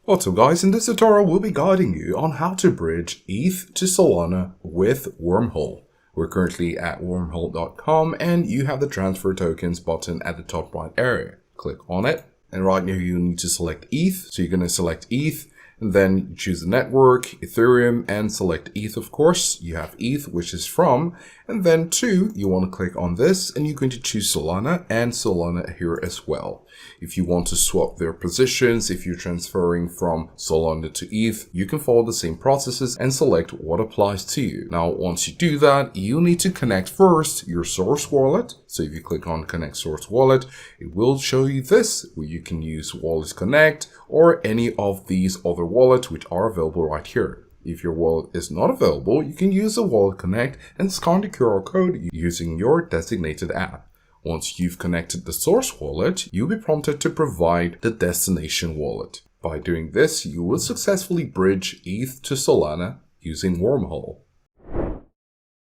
What's up guys, in this tutorial we'll be guiding you on how to bridge ETH to Solana with Wormhole. We're currently at wormhole.com and you have the transfer tokens button at the top right area. Click on it and right here you need to select ETH. So you're going to select ETH and then choose the network, Ethereum, and select ETH of course. You have ETH, which is from, and then you want to click on this and you're going to choose Solana and Solana here as well. If you want to swap their positions, if you're transferring from Solana to ETH, you can follow the same processes and select what applies to you. Now, once you do that, you need to connect first your source wallet. So if you click on connect source wallet, it will show you this, where you can use Wallet Connect or any of these other wallets which are available right here. If your wallet is not available, you can use the Wallet Connect and scan the QR code using your designated app. Once you've connected the source wallet, you'll be prompted to provide the destination wallet. By doing this, you will successfully bridge ETH to Solana using Wormhole.